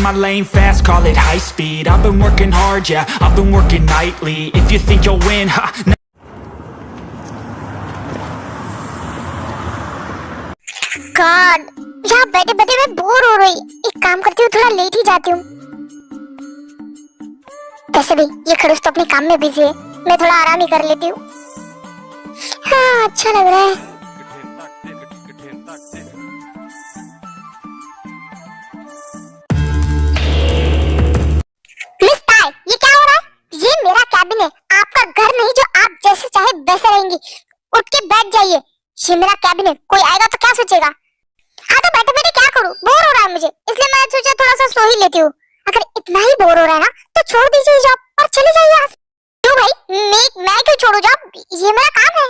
my lane fast, call it high speed. I've been working hard, yeah, I've been working nightly. If you think you'll win, ha. God, यहाँ बैठे बैठे मैं bore हो रही। एक काम करती हूँ, थोड़ा लेट ही जाती हूँ। वैसे भी ये खड़ूस तो अपने काम में बिजी है, मैं थोड़ा आराम ही कर लेती हूँ। हाँ, अच्छा लग रहा है। मिस ताई, ये क्या हो रहा है? ये मेरा कैबिन है, आपका घर नहीं जो आप जैसे चाहे वैसे रहेंगी। उठ के बैठ जाइए, ये मेरा कैबिन है, कोई आएगा तो क्या सोचेगा? हाँ तो बैठे बैठे क्या करूँ, बोर हो रहा है मुझे, इसलिए मैं सोचा थोड़ा सा सो ही लेती हूँ। अगर इतना ही बोर हो रहा है ना तो छोड़ दीजिए जॉब और चले जाइए यहाँ से। क्यों भाई, मैं क्यों छोड़ू जॉब, ये मेरा काम है।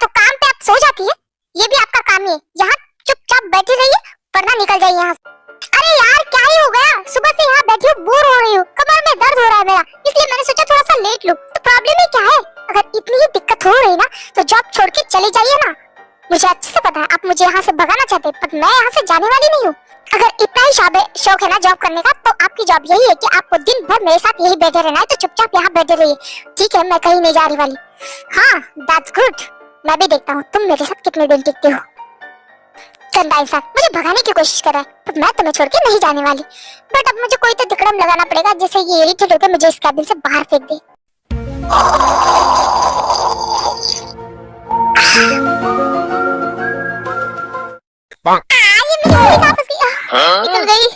तो काम पे आप सो जाती है, ये भी आपका काम ही है। यहाँ चुपचाप बैठी रहिए वरना निकल जाइए यहाँ से। अरे यार क्या ही हो गया, सुबह से यहाँ बैठी हूँ, बोर हो रही हूँ, कमर में दर्द हो रहा है मेरा, इसलिए मैंने सोचा थोड़ा सा लेट लूं। तो प्रॉब्लम ही क्या है? अगर इतनी ही दिक्कत हो रही ना तो जॉब छोड़ के चले जाइए ना। मुझे अच्छे से पता है आप मुझे यहाँ से भगाना चाहते हैं, पर मैं यहाँ से जाने वाली नहीं हूँ। अगर इतना ही शौक है ना जॉब करने का, तो आपकी जॉब यही है कि आपको दिन भर मेरे साथ यही बैठे रहना है, तो चुपचाप यहाँ बैठे रहिए, ठीक है? मैं कहीं नहीं जा रही वाली। हाँ, दैट्स गुड। मैं भी देखता हूँ तुम मेरे साथ कितने दिन टिकते हो। गंदा इंसान मुझे भगाने की कोशिश कर रहा है, पर मैं तुम्हें छोड़ के नहीं जाने वाली। बट अब मुझे कोई तो तिकड़म लगाना पड़ेगा जिससे ये इरिटेट होकर मुझे इस कैबिन से बाहर फेंक दे। निकल गई।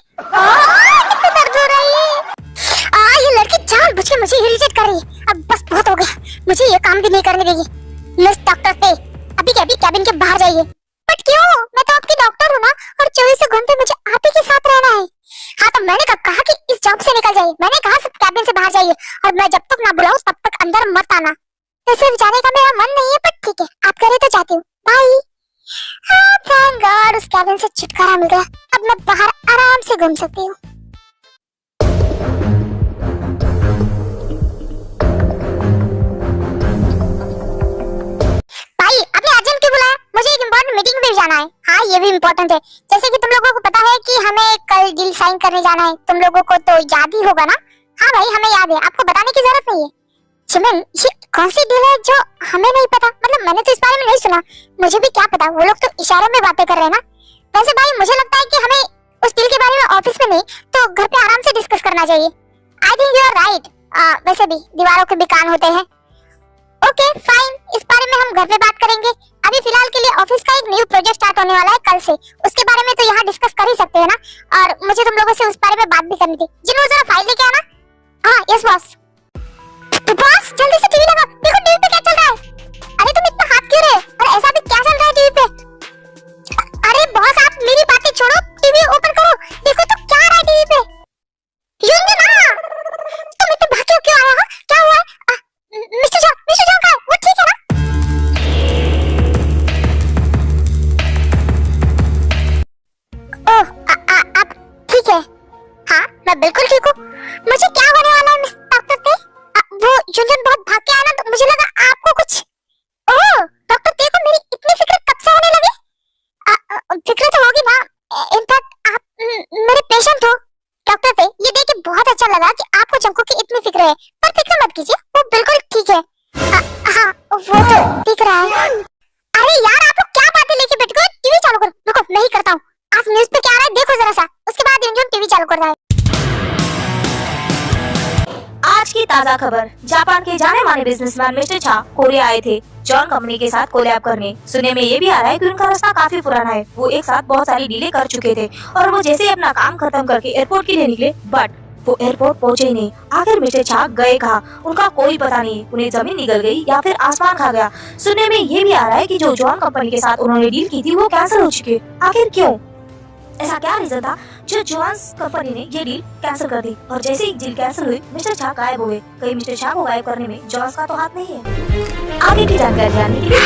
कितना दर्द हो रहा है। ये लड़की जानबूझ के मुझे इरिटेट कर रही है। अब बस बहुत हो गया, मुझे ये काम भी नहीं करने देगी। मिस डॉक्टर पे अभी के अभी कैबिन के बाहर जाइए। बट क्यों? मैं तो आपकी डॉक्टर हूँ ना, और 24 घंटे मुझे आप ही के साथ रहना है। हाँ तो मैंने कब कहा कि इस जॉब से निकल जाइए? मैंने कहा सिर्फ कैबिन से बाहर जाइए, और मैं जब तक ना बुलाऊं तब तक अंदर मत आना। वैसे जाने का मेरा मन नहीं है, पर ठीक है, आप करे तो जाती हूँ। बाय। थैंक गॉड उस कैबिन से छुटकारा मिल गया। अब मैं बाहर आराम से घूम सकती हूँ। भाई आपने अर्जेंट क्यों बुलाया? मुझे एक इम्पोर्टेंट मीटिंग में जाना है। हाँ ये भी इम्पोर्टेंट है, जैसे कि तुम लोगों को पता है कि हमें कल डील साइन करने जाना है। तुम लोगों को तो याद ही होगा ना? हाँ भाई हमें याद है, आपको बताने की जरूरत नहीं है। चिमन, ये कौन सी डील है जो हमें नहीं पता? मतलब मैंने तो इस बारे में नहीं सुना। मुझे भी क्या पता, वो लोग तो इशारों में बातें कर रहे हैं ना। वैसे भाई मुझे लगता है कि हमें उस डील के बारे में ऑफिस में नहीं तो घर पे आराम से डिस्कस करना चाहिए। I think you are right. वैसे भी दीवारों के भी कान होते हैं। ओके फाइन, इस बारे में हम घर पे बात करेंगे। अभी फिलहाल के लिए ऑफिस का एक न्यू प्रोजेक्ट स्टार्ट होने वाला है कल से, उसके बारे में तो यहाँ डिस्कस कर ही सकते हैं ना। और मुझे तुम लोगों से उस बारे में बात भी करनी थी। जिन्हों जरा फाइल लेके आना। हाँ यस बॉस। बॉस जल्दी से टीवी लगा, देखो टीवी पे क्या चल रहा है। अरे तुम इतना हाथ क्यों रहे, और ऐसा भी क्या चल रहा है टीवी पे? अरे बॉस आप मेरी बातें छोड़ो, टीवी ओपन करो, देखो तो क्या आ रहा है टीवी पे। यूं ना, तुम इतने भागे क्यों आए हो? क्या हुआ है? मिस्टर जॉन का वो ठीक है ना? ओह आप ठीक है? हाँ मैं बिल्कुल ठीक हूँ। मुझे क्या होने वाला है मिस्टर डॉक्टर ते? वो जुनजन बहुत भाग के आया ना, तो मुझे लगा आपको कुछ। ओह डॉक्टर ते को मेरी इतनी फिक्र कब से होने लगी? फिक्र तो होगी ना, इनफैक्ट आप मेरे पेशेंट हो। डॉक्टर ते ये देख के बहुत अच्छा लगा कि आपको चंकू की इतनी फिक्र है, पर फिक्र मत कीजिए, वो बिल्कुल ठीक है। हाँ वो तो दिख रहा है। अरे यार आप लोग क्या बातें लेके बैठ गए? टीवी चालू करो। रुको मैं ही करता हूँ। आज न्यूज़ पे क्या आ रहा है देखो जरा सा, उसके बाद युनजुन टीवी चालू कर रहा है। आज की ताज़ा खबर, जापान के जाने माने बिजनेसमैन मिस्टर छा कोरिया आए थे जॉन कंपनी के साथ कोलैब करने। सुनने में ये भी आ रहा है कि उनका रास्ता काफी पुराना है। वो एक साथ बहुत सारी डीलें कर चुके थे और वो जैसे ही अपना काम खत्म करके एयरपोर्ट के लिए निकले, बट वो एयरपोर्ट पहुंचे ही नहीं। आखिर मिस्टर छा गए कहाँ, उनका कोई पता नहीं। उन्हें जमीन निकल गई या फिर आसमान खा गया। सुनने में ये भी आ रहा है कि जो जॉन कंपनी के साथ उन्होंने डील की थी वो कैंसिल हो चुकी है। आखिर क्यों? ऐसा क्या रीजन था जो जॉन्स कंपनी ने ये डील कैंसिल कर दी? और जैसे ही डील कैंसिल हुई मिस्टर छा गायब हो गए। कहीं मिस्टर छा को गायब करने में जॉन्स का तो हाथ नहीं है? आगे की जानकारी जानने के लिए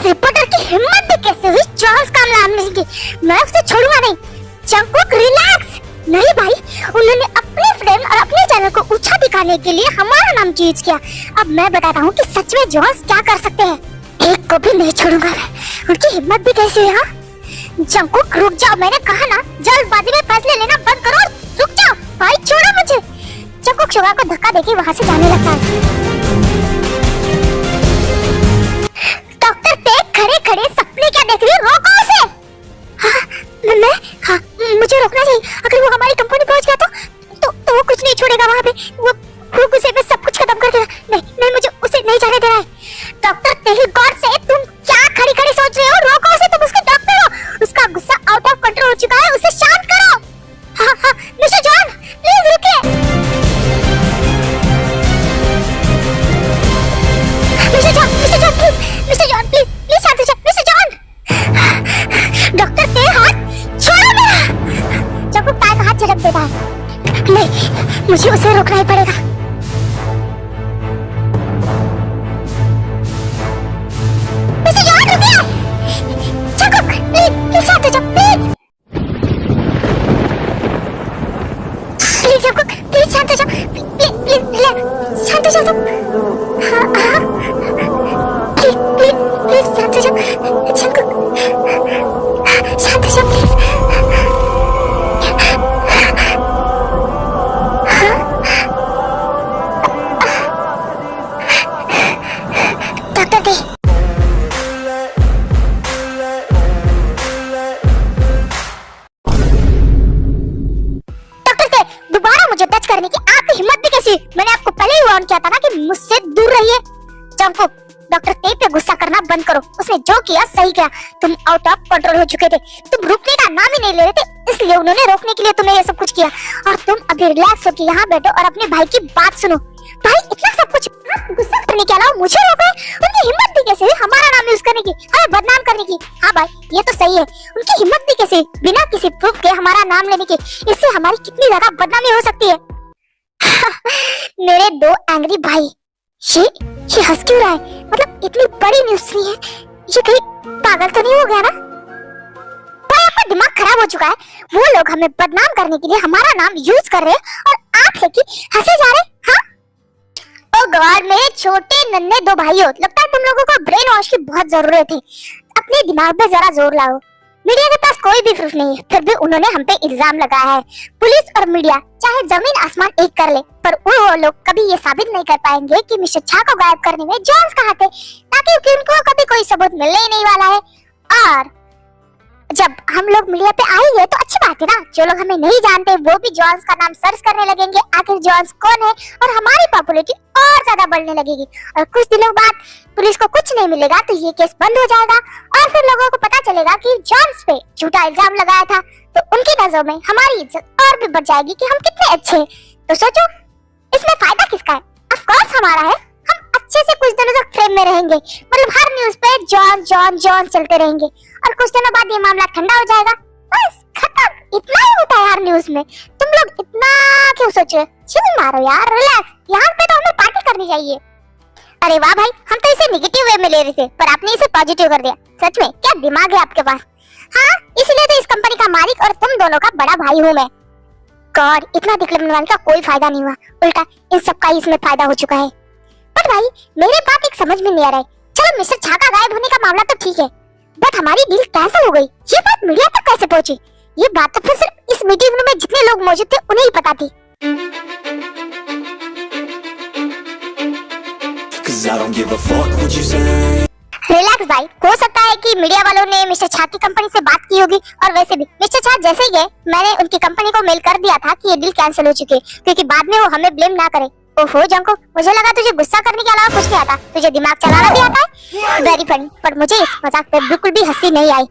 रिपोर्टर की हिम्मत भी कैसे हुई जॉन्स का नाम लेने की? मैं उसे छोड़ूंगा नहीं। चंकुक रिलैक्स। नहीं भाई, उन्होंने अपने फ्रेंड और अपने चैनल को ऊंचा दिखा दिखाने के लिए हमारा नाम यूज किया। अब मैं बताता हूँ कि सच में जॉन्स क्या कर सकते हैं। एक को भी नहीं छोड़ूंगा मैं। उनकी हिम्मत भी कैसी है। हाँ जंकुक रुक जाओ, मैंने कहा ना, जल्दबाजी में फैसले लेना बंद करो और रुक जाओ। भाई छोड़ो मुझे। जंकुक शुगा को धक्का देके वहाँ से जाने लगता है। डॉक्टर ते खड़े खड़े सपने क्या देख रही हो, रोको उसे। हाँ मुझे रोकना चाहिए। अगर वो हमारी कंपनी पहुंच गया तो वो कुछ नहीं छोड़ेगा वहाँ पे। वो गुस्से में सब कुछ खत्म कर देगा। नहीं मुझे उसे नहीं जाने देना है। डॉक्टर तेरी गॉड से तुम क्या खड़ी खड़ी सोच रहे हो, रोको उसे, तुम उसके डॉक्टर हो। उसका गुस्सा आउट ऑफ कंट्रोल हो चुका है, उसे शांत करो। हाँ मिस्टर जॉन प्लीज रुकिए। मिस्टर जॉन प्लीज शांत हो जाओ। मिस्टर जॉन डॉक्टर ते हाथ छोड़ो मेरा। जब वो पैर का हाथ झटक देता है। नहीं मुझे उसे रोकना ही पड़ेगा। मिस्टर जॉन रुकिए। जंकुक प्लीज शांत हो जाओ प्लीज। प्लीज जंकुक प्लीज शांत हो जाओ। प्लीज रिलैक्स, शांत हो जाओ। हाँ प्लीज शांत हो जाओ। जंकुक शांत हो जाओ प्लीज। डॉक्टर दी दोबारा मुझे टच करने की आपकी हिम्मत भी कैसी? मैंने आपको पहले ही वार्न किया था ना कि मुझसे दूर रहिए। जंकुक डॉक्टर ते पे गुस्सा करना बंद करो। उसने जो किया सही किया। तुम आउट ऑफ कंट्रोल हो चुके थे। तुम रुकने का नाम ही नहीं ले रहे थे, इसलिए उन्होंने रोकने के लिए तुम्हें ये सब कुछ किया। और तुम अभी रिलैक्स होकर यहाँ बैठो और अपने भाई की बात सुनो। भाई इतना सब कुछ गुस्सा करने के अलावा मुझे रोक रहे? उनकी हिम्मत भी कैसे है हमारा नाम यूज करने की, हमें बदनाम करने की। हाँ भाई ये तो सही है, उनकी हिम्मत भी कैसे बिना किसी प्रूफ के हमारा नाम लेने की। इससे हमारी कितनी ज्यादा बदनामी हो सकती है। मेरे दो एंग्री भाई, ये हंस क्यों रहा है? मतलब इतनी बड़ी न्यूज़ सुनी है, ये कहीं पागल तो नहीं हो गया ना? भाई आपका दिमाग खराब हो चुका है। वो लोग हमें बदनाम करने के लिए हमारा नाम यूज कर रहे हैं और आप है कि हंसे जा रहे। हाँ ओ गॉड, मेरे छोटे नन्हे दो भाइयों, लगता है तुम लोगों को ब्रेन वॉश की बहुत जरूरत है। अपने दिमाग पे जरा जोर लाओ। मीडिया के पास कोई भी प्रूफ नहीं है, फिर भी उन्होंने हम पे इल्जाम लगाया है। पुलिस और मीडिया चाहे जमीन आसमान एक कर ले, पर वो लोग कभी ये साबित नहीं कर पाएंगे कि मिस्टर झा को गायब करने में जॉन्स का हाथ है, ताकि उनको कभी कोई सबूत मिलने ही नहीं वाला है। और जब हम लोग मीडिया पे आएंगे तो अच्छी बात है ना। जो लोग हमें नहीं जानते वो भी जॉन्स का नाम सर्च करने लगेंगे, आखिर जॉन्स कौन है, और हमारी पॉपुलैरिटी और ज्यादा बढ़ने लगेगी। और कुछ दिनों बाद पुलिस को कुछ नहीं मिलेगा तो ये केस बंद हो जाएगा और फिर लोगों को पता चलेगा कि जॉन्स पे झूठा इल्जाम लगाया था। तो उनकी नजरों में हमारी इज्जत और भी बढ़ जाएगी कि हम कितने अच्छे हैं। तो सोचो इसमें फायदा किसका है? ऑफ कोर्स हमारा है। हम अच्छे से कुछ दिनों तक फ्रेम में रहेंगे, मतलब हर न्यूज पे जॉन जॉन जॉन चलते रहेंगे और कुछ दिनों बाद ये मामला ठंडा हो जाएगा। बस खत्म। इतना ही होता है हर न्यूज में। तुम लोग इतना क्यों सोच रहे? चिल मारो यार, रिलैक्स। यहाँ पे तो हमें पार्टी करनी चाहिए। अरे वाह भाई, हम तो इसे नेगेटिव वे में ले रहे थे पर आपने इसे पॉजिटिव कर दिया। सच में क्या दिमाग है आपके पास। हाँ इसलिए तो इस कंपनी का मालिक और तुम दोनों का बड़ा भाई हूँ मैं। गॉड, इतना दिखने वाले का कोई फायदा नहीं हुआ, उल्टा इन सब का इसमें फायदा हो चुका है। बट भाई मेरे बात एक समझ में नहीं आ रहा है। चलो मिस्टर झा का गायब होने का मामला तो ठीक है, बट हमारी डील कैंसिल हो गई, ये बात मीडिया तक कैसे पहुंची? ये बात तो फिर सिर्फ इस मीटिंग में जितने लोग मौजूद थे उन्हें ही पता थी। रिलैक्स भाई, हो सकता है कि मीडिया वालों ने मिस्टर झा की कंपनी से बात की होगी। और वैसे भी मिस्टर झा जैसे ही गए मैंने उनकी कंपनी को मेल कर दिया था कि ये डील कैंसिल हो चुकी है, क्योंकि बाद में वो हमें ब्लेम ना करे। ओहो जंको, मुझे लगा तुझे गुस्सा करने के अलावा कुछ नहीं आता, तुझे दिमाग चलाना भी आता है। वेरी फनी, पर मुझे इस मजाक पे बिल्कुल भी हंसी नहीं आई।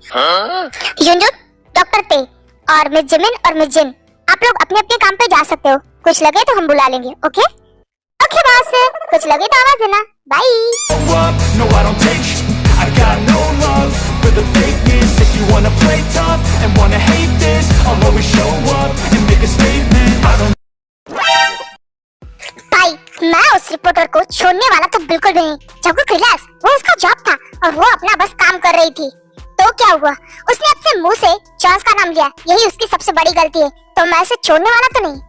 युनजुन, डॉक्टर ते और मिस जिमिन और मिस जिन, आप लोग अपने अपने काम पे जा सकते हो। कुछ लगे तो हम बुला लेंगे। ओके ओके बॉस, कुछ लगे तो आवाज देना। बाय। भाई मैं उस रिपोर्टर को छोड़ने वाला तो बिल्कुल भी नहीं। जंकुक रिलैक्स, वो उसका जॉब था और वो अपना बस काम कर रही थी। तो क्या हुआ, उसने अपने मुंह से जॉन्स का नाम लिया, यही उसकी सबसे बड़ी गलती है। तो मैं उसे छोड़ने वाला तो नहीं।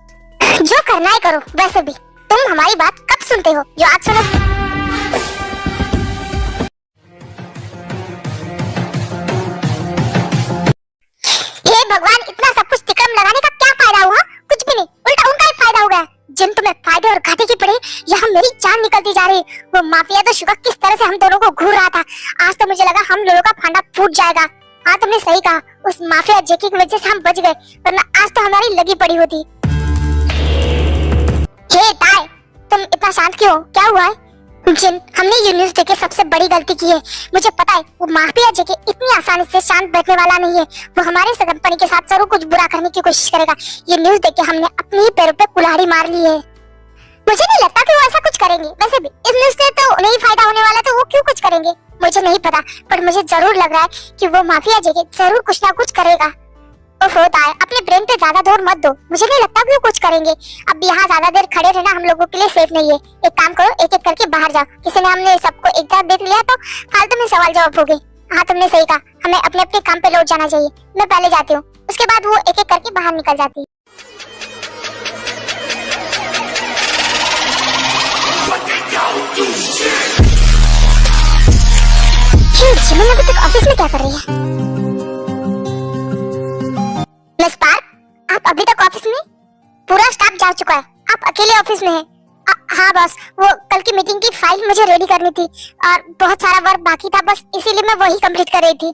जो करना है करो। वैसे भी तुम हमारी बात कब सुनते हो जो आज सुनो? हे भगवान, इतना सब कुछ तिकड़म लगाने का क्या फायदा हुआ? कुछ भी नहीं, उल्टा उनका ही फायदा हो गया। जिन तुम्हें फायदे और घाटे की पड़े, यहाँ मेरी जान निकलती जा रही। वो माफिया तो शुगर किस तरह से हम दोनों को घूर रहा था, आज तो मुझे लगा हम लोगों का फंडा फूट जाएगा। हाँ तुमने सही कहा, उस माफिया जेकी की वजह से हम बच गए, वरना आज तो हमारी लगी पड़ी होती। हे ताई, तुम इतना शांत क्यों हो? क्या हुआ है? जिन, हमने ये न्यूज़ देख के सबसे बड़ी गलती की है। मुझे पता है वो माफिया जेकी इतनी आसानी से शांत बैठने वाला नहीं है। वो हमारे कंपनी के साथ जरूर कुछ बुरा करने की कोशिश करेगा। ये न्यूज़ देख के हमने अपने ही पैरों पे कुल्हाड़ी मार ली है। मुझे नहीं लगता कि वो ऐसा कुछ करेंगे। वैसे भी इस न्यूज़ से तो उन्हें ही फायदा होने वाला, तो वो क्यों कुछ करेंगे मुझे नहीं पता, पर मुझे जरूर लग रहा है कि वो माफिया जेकी जरूर कुछ ना कुछ करेगा। उफ होता है, अपने ब्रेन पे ज्यादा जोर मत दो। मुझे नहीं लगता कि वो कुछ करेंगे। अब यहाँ ज्यादा देर खड़े रहना हम लोगों के लिए सेफ नहीं है। एक काम करो, एक एक करके बाहर जाओ। किसी ने हमने सबको एक साथ देख लिया तो फालतू में सवाल जवाब हो गए। हाँ तुमने सही कहा, हमें अपने अपने काम पे लौट जाना चाहिए। मैं पहले जाती हूँ, उसके बाद वो एक एक करके बाहर निकल जाती। जिमिन अभी तक ऑफिस में क्या कर रही है? मिस पार्क, आप अभी तक ऑफिस में? पूरा स्टाफ जा चुका है, आप अकेले ऑफिस में हैं। हाँ बॉस, वो कल की मीटिंग की फाइल मुझे रेडी करनी थी और बहुत सारा वर्क बाकी था, बस इसीलिए मैं वही कंप्लीट कर रही थी।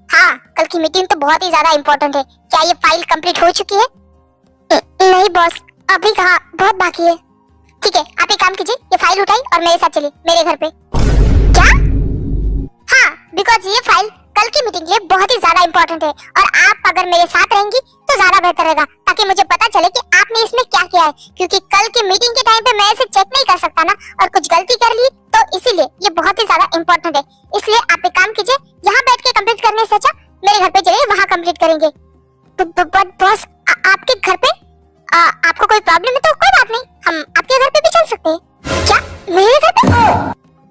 हाँ, कल की मीटिंग तो बहुत ही ज्यादा इम्पोर्टेंट है। क्या ये फाइल कंप्लीट हो चुकी है? नहीं बॉस, अभी कहाँ, बहुत बाकी है। ठीक है, आप एक काम कीजिए, ये फाइल उठाइए और मेरे साथ चलिए मेरे घर पे। क्या? हाँ, बिकॉज ये फाइल कल की मीटिंग के लिए बहुत ही ज्यादा इम्पोर्टेंट है और आप अगर मेरे साथ रहेंगी तो ज्यादा बेहतर रहेगा, ताकि मुझे पता चले कि आपने इसमें क्या किया है। क्योंकि कल की मीटिंग के टाइम पे मैं इसे चेक नहीं कर सकता ना, और कुछ गलती कर ली तो इसीलिए ये बहुत ही ज्यादा इम्पोर्टेंट है। इसलिए आप एक काम कीजिए, यहाँ बैठ के कंप्लीट करने से अच्छा मेरे घर पे चलिए, वहाँ कंप्लीट करेंगे। बट बॉस, आपके घर पे आपको कोई प्रॉब्लम है तो कोई बात नहीं, हम आपके घर पे भी चल सकते हैं। क्या मेरे घर पे?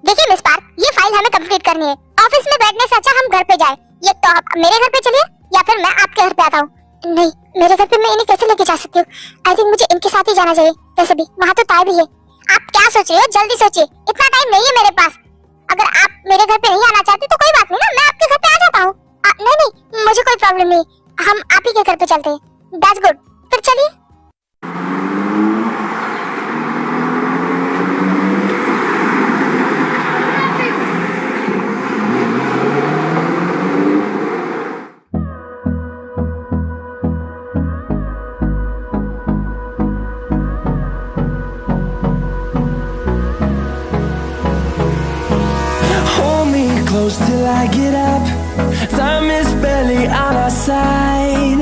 देखिए मिस पार्क, ये फाइल हमें कंप्लीट करनी है। ऑफिस में बैठने से अच्छा हम घर पे जाएं। ये तो आप मेरे घर पे चलिए या फिर मैं आपके घर पे आता हूँ। नहीं, मेरे घर पे मैं इन्हें कैसे लेके जा सकती हूँ? आई थिंक मुझे इनके साथ ही जाना चाहिए। वैसे भी वहाँ तो ताई भी है। आप क्या सोच रहे हो? जल्दी सोचिए, इतना टाइम नहीं है मेरे पास। अगर आप मेरे घर पे नहीं आना चाहते तो कोई बात नहीं ना, मैं आपके घर पे आ जाता हूँ। नहीं, मुझे कोई प्रॉब्लम नहीं, हम आप ही के घर पे चलते हैं। दैट्स गुड, फिर चलिए। Close till I get up. Time is barely on our side.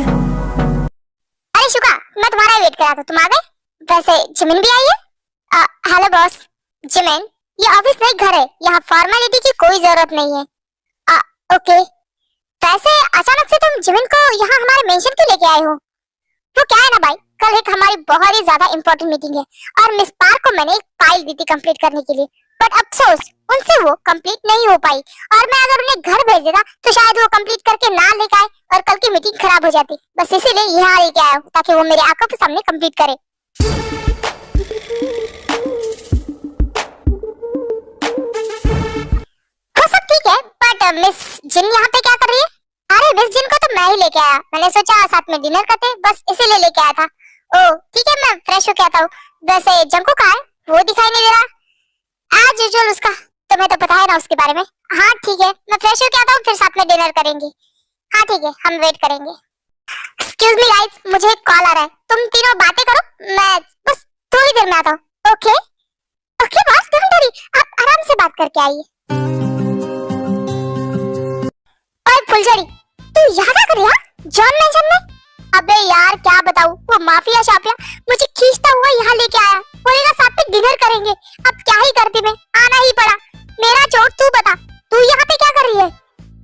अरे शुका, मैं तुम्हारा वेट कर रहा था, तुम आ गए? वैसे जिमिन भी आई है? Hello boss. जिमिन, ये ऑफिस नहीं घर है, यहाँ फॉर्मेलिटी की कोई जरूरत नहीं है। ओके। वैसे अचानक से तुम जिमिन को यहाँ हमारे मेंशन क्यों लेके आए हो? वो क्या है ना भाई, कल एक हमारी बहुत ही ज्यादा इम्पोर्टेंट मीटिंग है और मिस पार्क को मैंने एक फाइल दी थी कंप्लीट करने के लिए, बट अफसोस उनसे वो कंप्लीट नहीं हो पाई। और मैं अगर उन्हें घर भेज देता तो शायद वो कंप्लीट करके ना लेकर आए और कल की मीटिंग खराब हो जाती। बस इसीलिए यहाँ लेके आया हूँ ताकि वो मेरे आंखों के सामने कंप्लीट करे। वो सब ठीक है, बट मिस जिन यहाँ पे क्या कर रही है? अरे मिस जिन को तो मैं ही लेके आया, मैंने सोचा साथ में डिनर करते, बस इसीलिए लेके आया था। ओह ठीक है, मैं फ्रेश होके आता हूँ। वैसे जंको कहाँ है? वो दिखाई नहीं दे रहा। आज यूजुअल उसका, तुम्हें तो पता है ना उसके बारे में। हाँ ठीक है, मैं फ्रेश होके आता हूँ, फिर साथ में डिनर करेंगे। हाँ ठीक है, हम वेट करेंगे। एक्सक्यूज मी गाइस, मुझे एक कॉल आ रहा है, तुम तीनों बातें करो, मैं बस थोड़ी देर में आता हूँ। Okay okay boss, don't worry, आप आराम से बात करके आइए। ओए फुलझड़ी, तू यहाँ क्या कर रही है जॉन मेंशन में? अबे यार क्या बताऊं, वो माफिया शाफिया मुझे खींचता हुआ यहाँ लेके आया, बोलेगा साथ में डिनर करेंगे। अब क्या ही करती मैं, आना ही पड़ा। मेरा चोट तू बता, तू यहाँ पे क्या कर रही है?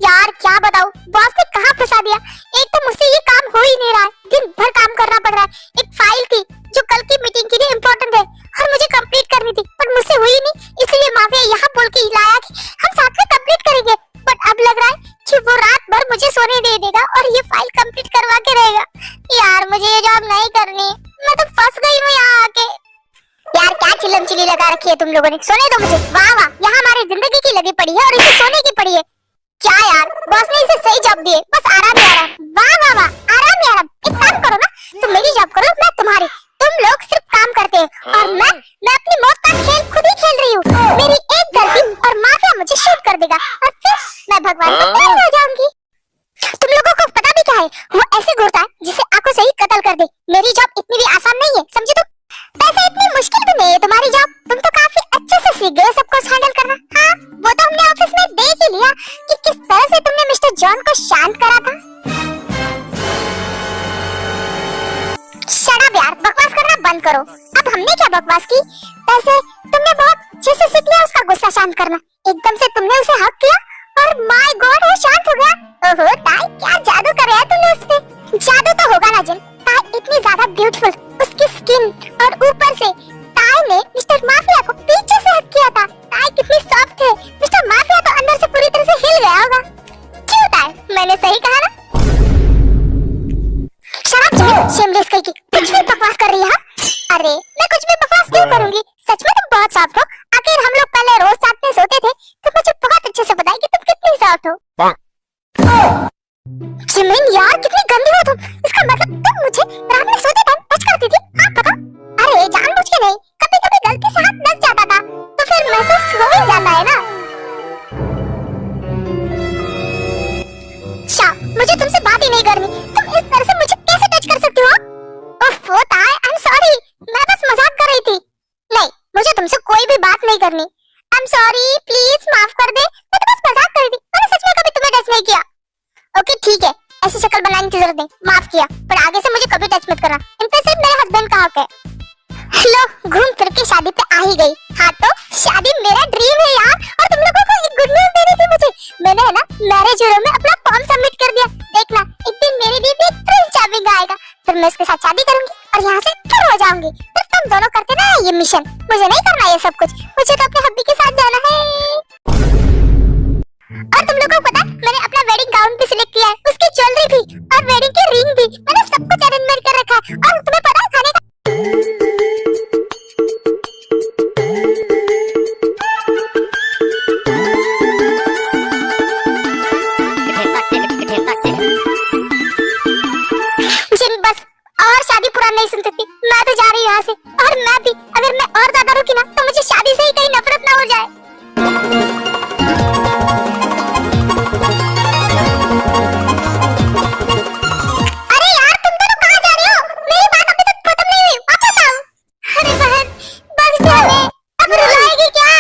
यार क्या बताऊं, बॉस ने कहाँ फंसा दिया। एक तो मुझसे ये काम हो ही नहीं रहा है, दिन भर काम करना पड़ रहा है। एक फाइल थी जो कल की मीटिंग के लिए इम्पोर्टेंट है और मुझे कंप्लीट करनी थी, पर मुझसे हुई नहीं, इसलिए माफिया यहाँ बोल के लाया कि हम साथ में कंप्लीट करेंगे। बट अब लग रहा है कि वो रात भर मुझे सोने दे देगा और ये फाइल कंप्लीट करवा के रहेगा। यार मुझे ये जॉब नहीं करनी, मैं तो फंस गई हूँ तीली लगा रखी है तुम लोगों ने। सोने दो मुझे। वाह वाह, यहाँ हमारी जिंदगी की लगी पड़ी है और इसे सोने की पड़ी है। क्या यार, बॉस ने इसे सही जॉब दी है, बस आराम ही आराम। वाह वाह वाह, आराम ही आराम। एक काम करो ना, तुम मेरी जॉब करो, मैं तुम्हारी। तुम लोग सिर्फ काम करते हैं और मैं अपनी मौत का खेल खुद ही खेल रही हूँ। मेरी एक गलती और माफिया मुझे शूट कर देगा और फिर मैं भगवान को प्यारी हो जाऊंगी। तुम लोगों को पता भी क्या है, वो ऐसे घूरता है जिसे आंखों से ही कत्ल कर दे। मेरी जॉब इतनी भी आसान नहीं है, समझे तुम? वैसे इतनी मुश्किल भी नहीं है तुम्हारी जॉब, तुम तो काफी अच्छे से सीख गए सब कुछ हैंडल करना। हाँ, वो तो हमने ऑफिस में देख ही लिया कि किस तरह से तुमने मिस्टर जॉन को शांत करा था। शट अप यार, बकवास करना बंद करो। अब हमने क्या बकवास की? वैसे तुमने बहुत अच्छे से सीख लिया उसका गुस्सा शांत करना। एकदम से तुमने उसे हक किया और माय गॉड वो शांत हो गया। ओहो ताई, क्या जादू कर रहा है तुमने उस पे? जादू तो होगा ना जिन, ताई इतनी ज्यादा ब्यूटीफुल, उसकी स्किन और ऊपर से ताई ने मिस्टर माफिया को पीछे से हक किया था। ताई कितनी सॉफ्ट है, मिस्टर माफिया तो अंदर से पूरी तरह से हिल गया होगा। क्यों ताई, मैंने सही कहा ना? शराब जिन, शेमलेस कहीं की, कुछ भी बकवास कर रही है। अरे मैं कुछ भी बकवास क्यों करूंगी? सच में तुम बहुत सॉफ्ट हो। आखिर हम लोग पहले रोज साथ में सोते थे तो मुझे बहुत अच्छे से पता है कि तुम कितनी सॉफ्ट हो। जिमिन यार, कितनी गंदी हो तुम। इसका मतलब तुम मुझे रात में सोते टाइम टच करती थी? हाँ पता। अरे जानबूझ के नहीं, कभी-कभी गलती से हाथ लग जाता था तो फिर महसूस हो ही जाता है ना। शाह, मुझे तुमसे बात ही नहीं करनी। तुम इस तरह से मुझे कैसे टच कर सकती हो? ओफ वो ताई, आई एम सॉरी, मैं बस मजाक कर रही थी। नहीं, मुझे तुमसे कोई भी बात नहीं करनी। आई एम सॉरी, प्लीज माफ कर दे, मैं तो बस मजाक कर रही थी, मैंने सच में कभी तुम्हें टच नहीं किया। ओके ठीक है, ऐसी शक्ल बनाने की जरूरत नहीं, माफ किया, पर आगे से मुझे कभी टच मत करना। इन पे सिर्फ मेरे हस्बैंड का हक है। लो, घूम फिर के शादी पे आ ही गई। हाँ तो शादी मेरा ड्रीम है यार, और तुम लोगों को एक गुड न्यूज देनी थी मुझे। मैंने है ना मैरिज ब्यूरो में अपना फॉर्म सबमिट कर दिया। देखना एक दिन मेरे लिए भी प्रिंस चार्मिंग आएगा, फिर मैं उसके साथ शादी करूंगी और यहाँ से दूर हो जाऊंगी। फिर तुम दोनों करते ना ये मिशन, मुझे नहीं करना ये सब कुछ, मुझे तो अपने हब्बी के साथ जाना है। और तुम लोगों को पता है, मैंने अपना वेडिंग गाउन भी सिलेक्ट किया है, उसकी ज्वेलरी भी और वेडिंग की रिंग भी, मैंने सब कुछ अरेंजमेंट कर रखा है। और तुम्हें पता है खाने का जिन, बस और शादी पुरानी नहीं सुन सकती, मैं तो जा रही हूँ यहाँ से। और मैं भी, अगर मैं और ज्यादा रुकी ना तो मुझे शादी से ही कहीं नफरत ना हो जाए। अरे यार, तुम दोनों कहाँ जा रहे हो? मेरी बात अभी तक खत्म नहीं हुई, वापस आओ। अरे बहन, बख्श दे हमें, अब रुलाएगी क्या?